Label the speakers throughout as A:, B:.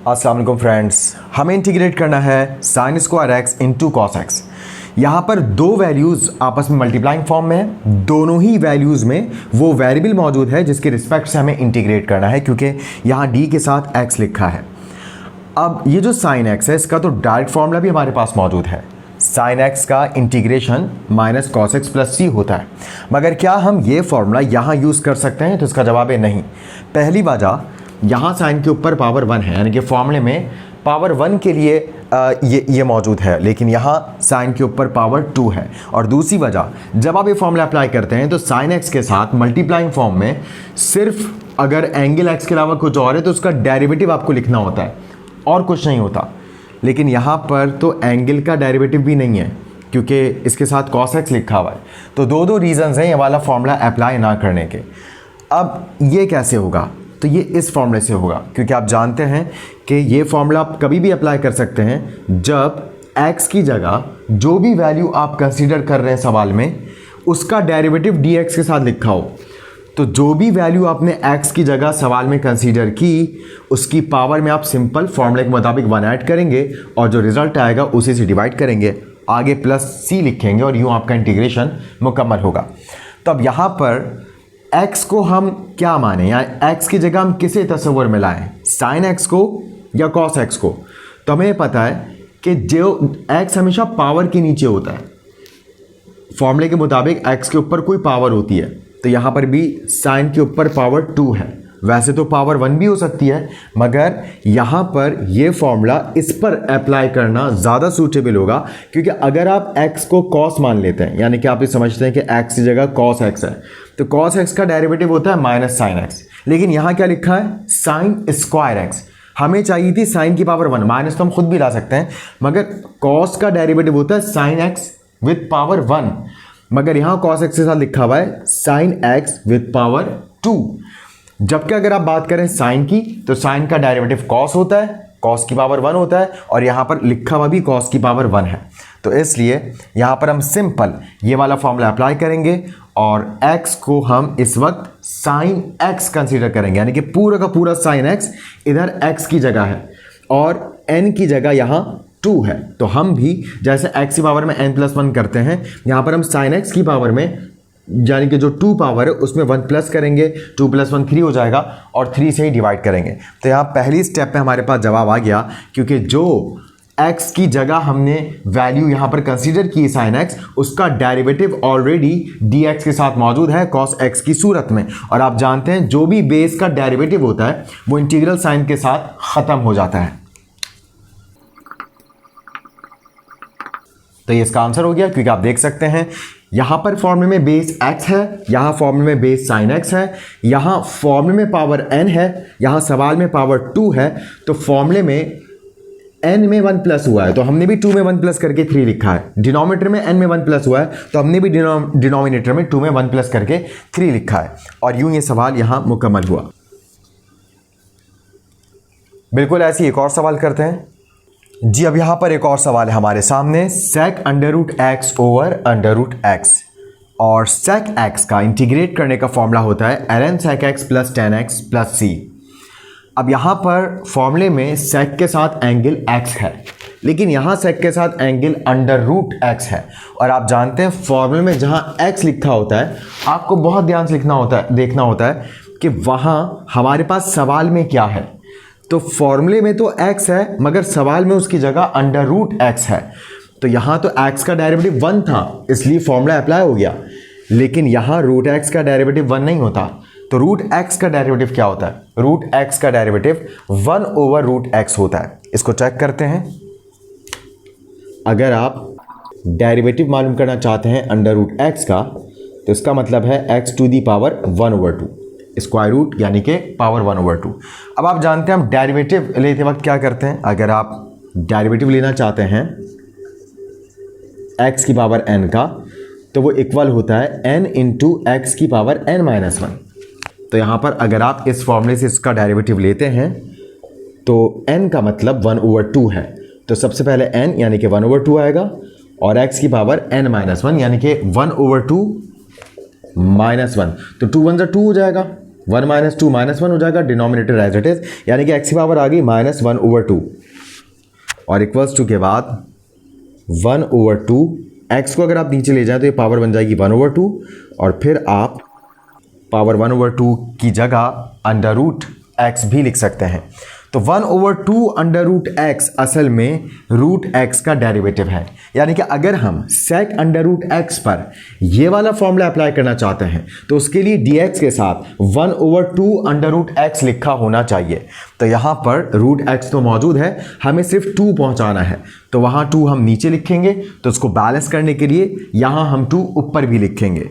A: अस्सलाम वालेकुम फ्रेंड्स, हमें इंटीग्रेट करना है sine square x into cos x. यहाँ पर दो वैल्यूज़ आपस में मल्टीप्लाइंग फॉर्म में है, दोनों ही वैल्यूज़ में वो वेरिएबल मौजूद है जिसके रिस्पेक्ट से हमें इंटीग्रेट करना है, क्योंकि यहाँ डी के साथ एक्स लिखा है। अब ये जो साइन एक्स है इसका तो डायरेक्ट फॉर्मूला भी हमारे पास मौजूद है। साइन एक्स का integration minus cos X plus C होता है, मगर क्या हम ये फॉर्मूला यहाँ यूज़ कर सकते हैं? तो इसका जवाब है नहीं। पहली वजह, यहाँ साइन के ऊपर पावर 1 है, यानी कि फॉर्मूले में पावर 1 के लिए ये मौजूद है, लेकिन यहाँ साइन के ऊपर पावर 2 है। और दूसरी वजह, जब आप ये फॉर्मूला अप्लाई करते हैं तो साइन एक्स के साथ मल्टीप्लाइंग फॉर्म में सिर्फ अगर एंगल एक्स के अलावा कुछ और है तो उसका डेरिवेटिव आपको लिखना होता है और कुछ नहीं होता। लेकिन यहाँ पर तो एंगल का डेरिवेटिव भी नहीं है क्योंकि इसके साथ कॉस एक्स लिखा हुआ है। तो दो रीज़न्स हैं ये वाला फॉर्मूला अप्लाई ना करने के। अब ये कैसे होगा? तो ये इस फॉर्मूले से होगा, क्योंकि आप जानते हैं कि ये फॉर्मूला आप कभी भी अप्लाई कर सकते हैं जब x की जगह जो भी वैल्यू आप कंसीडर कर रहे हैं सवाल में उसका डेरिवेटिव dx के साथ लिखा हो। तो जो भी वैल्यू आपने x की जगह सवाल में कंसीडर की उसकी पावर में आप सिंपल फॉर्मूले के मुताबिक 1 ऐड करेंगे और जो रिजल्ट आएगा उसी से डिवाइड करेंगे, आगे प्लस c लिखेंगे और यूँ आपका इंटीग्रेशन मुकम्मल होगा। तो अब यहाँ पर x को हम क्या माने, या x की जगह हम किसे तस्वर में लाएं, साइन x को या कॉस x को? तो हमें पता है कि जो x हमेशा पावर के नीचे होता है, फॉर्मूले के मुताबिक x के ऊपर कोई पावर होती है। तो यहाँ पर भी साइन के ऊपर पावर 2 है। वैसे तो पावर 1 भी हो सकती है, मगर यहाँ पर ये फॉर्मूला इस पर अप्लाई करना ज़्यादा सूटेबल होगा, क्योंकि अगर आप x को cos मान लेते हैं, यानी कि आप ये समझते हैं कि x की जगह cos x है, तो cos x का डेरिवेटिव होता है माइनस साइन x। लेकिन यहाँ क्या लिखा है? Sine square x। हमें चाहिए थी साइन की पावर 1, माइनस तो हम खुद भी ला सकते हैं, मगर cos का डेरिवेटिव होता है साइन x विद पावर 1, मगर यहाँ cos x के साथ लिखा हुआ है साइन x विद पावर 2। जबकि अगर आप बात करें साइन की, तो साइन का डेरिवेटिव कॉस होता है, कॉस की पावर 1 होता है, और यहाँ पर लिखा हुआ भी कॉस की पावर 1 है। तो इसलिए यहाँ पर हम सिंपल ये वाला फॉर्मूला अप्लाई करेंगे और x को हम इस वक्त साइन x कंसीडर करेंगे, यानी कि पूरा का पूरा साइन x इधर x की जगह है और n की जगह यहाँ 2 है। तो हम भी जैसे x की पावर में n+1 करते हैं, यहाँ पर हम साइन x की पावर में, यानी कि जो 2 पावर है उसमें 1 प्लस करेंगे, 2 + 1 3 हो जाएगा और 3 से ही डिवाइड करेंगे। तो यहाँ पहली स्टेप पे हमारे पास जवाब आ गया, क्योंकि जो x की जगह हमने वैल्यू यहाँ पर कंसीडर की साइन x, उसका डेरिवेटिव ऑलरेडी dx के साथ मौजूद है cos x की सूरत में। और आप जानते हैं जो भी बेस का डेरिवेटिव होता है वो इंटीग्रल साइन के साथ ख़त्म हो जाता है। तो ये इसका आंसर हो गया, क्योंकि आप देख सकते हैं यहाँ पर फॉर्मूले में बेस x है, यहाँ फॉर्मूले में बेस साइन x है, यहाँ फॉर्मूले में पावर n है, यहाँ सवाल में पावर 2 है। तो फॉर्मूले में n में 1 प्लस हुआ है तो हमने भी 2 में 1 प्लस करके 3 लिखा है। डिनोमिनेटर में n में 1 प्लस हुआ है तो हमने भी डिनोमिनेटर में 2 में 1 प्लस करके 3 लिखा है। और यूँ ये सवाल यहाँ मुकम्मल हुआ। बिल्कुल ऐसे एक और सवाल करते हैं जी। अब यहाँ पर एक और सवाल है हमारे सामने, sec √x ओवर √x, और sec x का इंटीग्रेट करने का फॉर्मूला होता है ln sec x plus tan x plus c। अब यहाँ पर फॉर्मूले में sec के साथ एंगल x है, लेकिन यहाँ sec के साथ एंगल √x है। और आप जानते हैं फॉर्मूले में जहाँ x लिखा होता है आपको बहुत ध्यान से देखना होता है कि वहाँ हमारे पास सवाल में क्या है। तो फॉर्मूले में तो x है, मगर सवाल में उसकी जगह √x है। तो यहाँ तो x का डेरिवेटिव 1 था, इसलिए फॉर्मूला अप्लाई हो गया। लेकिन यहाँ √x का डेरिवेटिव 1 नहीं होता। तो √x का डेरिवेटिव क्या होता है? √x का डेरिवेटिव 1 ओवर √x होता है। इसको चेक करते हैं। अगर आप डेरिवेटिव मालूम करना चाहते हैं √x का, तो इसका मतलब है x to the power 1/2, square root यानी कि पावर 1/2। अब आप जानते हैं हम डेरिवेटिव लेते वक्त क्या करते हैं। अगर आप डेरिवेटिव लेना चाहते हैं x की पावर n का, तो वो इक्वल होता है n इंटू x की पावर n-1। तो यहाँ पर अगर आप इस फॉर्मूले से इसका डेरिवेटिव लेते हैं तो n का मतलब 1/2 है। तो सबसे पहले n यानी कि 1/2 आएगा, और x की पावर n-1 यानी कि 1/2 -1, तो 2 × 1 2 हो जाएगा। 1 माइनस 2 माइनस 1 हो जाएगा, डिनोमिनेटर एज इट इज, यानी कि x की पावर आ गई -1/2 और इक्वल्स टू के बाद 1/2, x को अगर आप नीचे ले जाएं तो ये पावर बन जाएगी 1/2 और फिर आप पावर 1/2 की जगह √x भी लिख सकते हैं। तो 1/2 √x असल में √x का डेरिवेटिव है, यानी कि अगर हम sec √x पर ये वाला फॉर्मूला अप्लाई करना चाहते हैं तो उसके लिए dx के साथ 1/2 √x लिखा होना चाहिए। तो यहाँ पर √x तो मौजूद है, हमें सिर्फ 2 पहुँचाना है, तो वहाँ 2 हम नीचे लिखेंगे, तो उसको बैलेंस करने के लिए यहाँ हम 2 ऊपर भी लिखेंगे।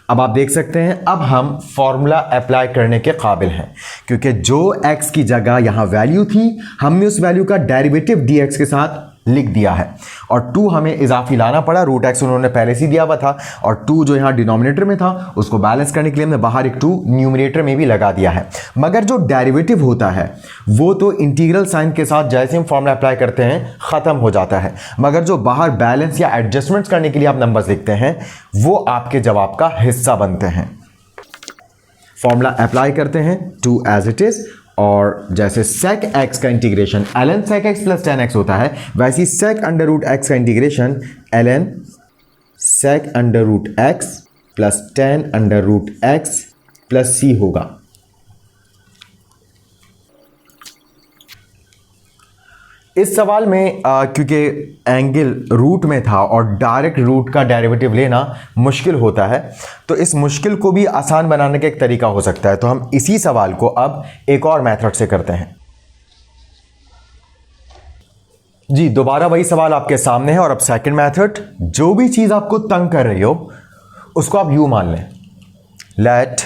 A: अब आप देख सकते हैं अब हम फॉर्मूला अप्लाई करने के काबिल हैं, क्योंकि जो x की जगह यहाँ वैल्यू थी हमने उस वैल्यू का डेरिवेटिव dx के साथ लिख दिया है और 2 हमें इजाफी लाना पड़ा, √x उन्होंने पहले से दिया हुआ था और 2 जो यहाँ डिनोमिनेटर में था उसको बैलेंस करने के लिए हमने बाहर एक 2 न्यूमरेटर में भी लगा दिया है। मगर जो डेरिवेटिव होता है वो तो इंटीग्रल साइन के साथ जैसे हम फॉर्मूला अप्लाई करते हैं ख़त्म हो जाता है, मगर जो बाहर बैलेंस या एडजस्टमेंट्स करने के लिए आप नंबर्स लिखते हैं वो आपके जवाब का हिस्सा बनते हैं। फॉर्मूला अप्लाई करते हैं 2 एज इट इज़, और जैसे sec x का integration ln sec x plus tan x होता है, वैसे sec √x का integration ln sec √x plus tan √x plus c होगा। इस सवाल में क्योंकि एंगल रूट में था और डायरेक्ट रूट का डेरिवेटिव लेना मुश्किल होता है, तो इस मुश्किल को भी आसान बनाने का एक तरीका हो सकता है। तो हम इसी सवाल को अब एक और मेथड से करते हैं। जी दोबारा वही सवाल आपके सामने है और अब सेकंड मेथड, जो भी चीज आपको तंग कर रही हो उसको आप यू मान लें, लेट,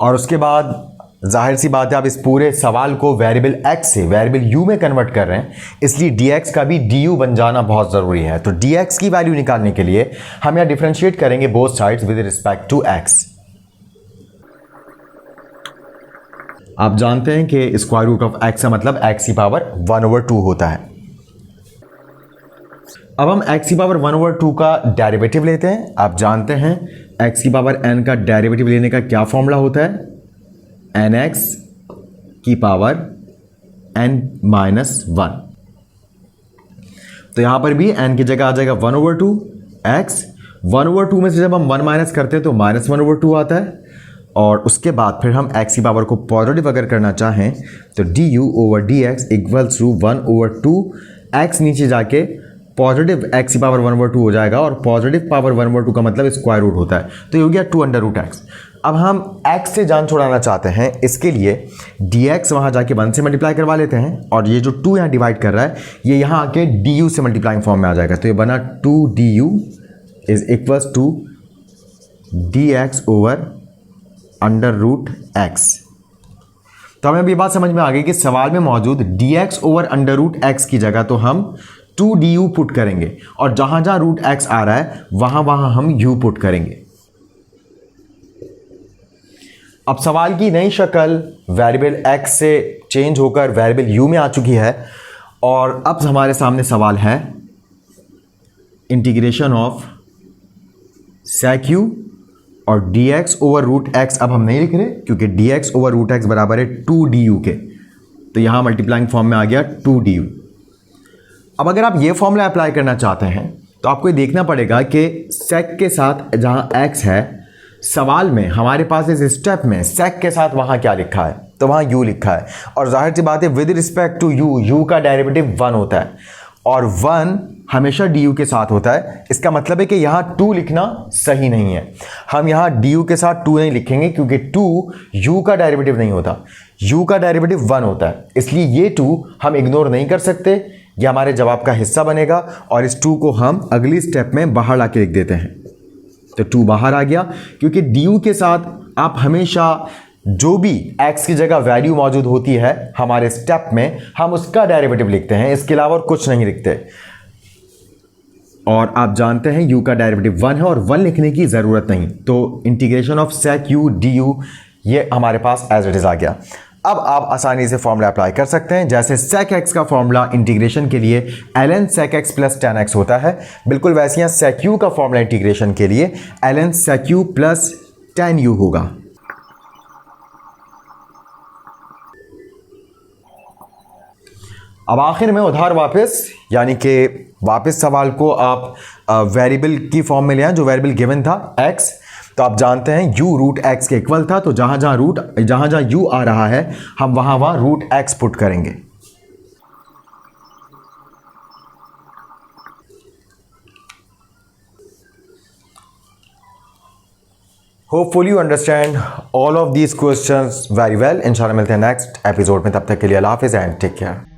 A: और उसके बाद जाहिर सी बात है आप इस पूरे सवाल को वेरिएबल x से वेरिएबल u में कन्वर्ट कर रहे हैं, इसलिए dx का भी du बन जाना बहुत ज़रूरी है। तो dx की वैल्यू निकालने के लिए हम यहाँ डिफरेंशिएट करेंगे both sides with respect to x। आप जानते हैं कि स्क्वायर रूट ऑफ x का मतलब x की पावर 1/2 होता है। अब हम x की पावर 1/2 का डेरिवेटिव लेते हैं। आप जानते हैं x की पावर n का डेरिवेटिव लेने का क्या फॉर्मूला होता है, nx की पावर n-1। तो यहां पर भी n की जगह आ जाएगा 1/2 x, 1/2 में से जब हम 1 माइनस करते हैं तो -1/2 आता है, और उसके बाद फिर हम x की पावर को पॉजिटिव अगर करना चाहें तो du/dx इक्वल्स टू 1/2 x, नीचे जाके पॉजिटिव x की पावर 1/2 हो जाएगा और पॉजिटिव पावर 1/2 का मतलब स्क्वायर रूट होता है, तो ये हो गया 2√x। अब हम x से जान छुड़ाना चाहते हैं, इसके लिए dx वहाँ जाके 1 से मल्टीप्लाई करवा लेते हैं और ये जो 2 यहाँ डिवाइड कर रहा है ये यहाँ आके du से मल्टीप्लाइंग फॉर्म में आ जाएगा, तो ये बना 2du is equals to dx/√x। तो हमें अब ये बात समझ में आ गई कि सवाल में मौजूद dx/√x की जगह तो हम 2du पुट करेंगे और जहाँ जहाँ √x आ रहा है वहाँ हम u पुट करेंगे। अब सवाल की नई शक्ल वेरिएबल x से चेंज होकर वेरिएबल u में आ चुकी है और अब हमारे सामने सवाल है इंटीग्रेशन ऑफ sec u और dx/√x। अब हम नहीं लिख रहे क्योंकि dx/√x बराबर है 2du के, तो यहां मल्टीप्लाइंग फॉर्म में आ गया 2du। अब अगर आप ये फॉर्मूला अप्लाई करना चाहते हैं तो आपको ये देखना पड़ेगा कि sec के साथ जहां x है, सवाल में हमारे पास इस स्टेप में sec के साथ वहां क्या लिखा है, तो वहां u लिखा है, और जाहिर सी बात है विद रिस्पेक्ट टू u का डेरिवेटिव 1 होता है और 1 हमेशा du के साथ होता है। इसका मतलब है कि यहाँ 2 लिखना सही नहीं है, हम यहाँ du के साथ 2 नहीं लिखेंगे क्योंकि 2 u का डेरिवेटिव नहीं होता, u का डेरिवेटिव 1 होता है, इसलिए ये 2 हम इग्नोर नहीं कर सकते, ये हमारे जवाब का हिस्सा बनेगा और इस 2 को हम अगली स्टेप में बाहर ला के लिख देते हैं। तो 2 बाहर आ गया क्योंकि du के साथ आप हमेशा जो भी x की जगह वैल्यू मौजूद होती है हमारे स्टेप में हम उसका डेरिवेटिव लिखते हैं, इसके अलावा और कुछ नहीं लिखते। और आप जानते हैं u का डेरिवेटिव 1 है और 1 लिखने की ज़रूरत नहीं, तो integration of sec u du ये हमारे पास एज इट इज़ आ गया। अब आप आसानी से फॉर्मूला अप्लाई कर सकते हैं। जैसे sec x का फॉर्मूला इंटीग्रेशन के लिए ln sec x plus tan x होता है, बिल्कुल वैसे यहाँ sec u का फॉर्मूला इंटीग्रेशन के लिए ln sec u plus tan u होगा। अब आखिर में उधार वापस, यानी कि वापस सवाल को आप वेरिएबल की फॉर्म में ले आए, जो वेरिएबल गिवन था x, तो आप जानते हैं u रूट x के इक्वल था, तो जहां जहां u आ रहा है हम वहां रूट x पुट करेंगे। Hopefully you understand all of these questions very well. इंशाल्लाह मिलते हैं नेक्स्ट एपिसोड में, तब तक के लिए अल्लाह हाफिज़ एंड टेक केयर।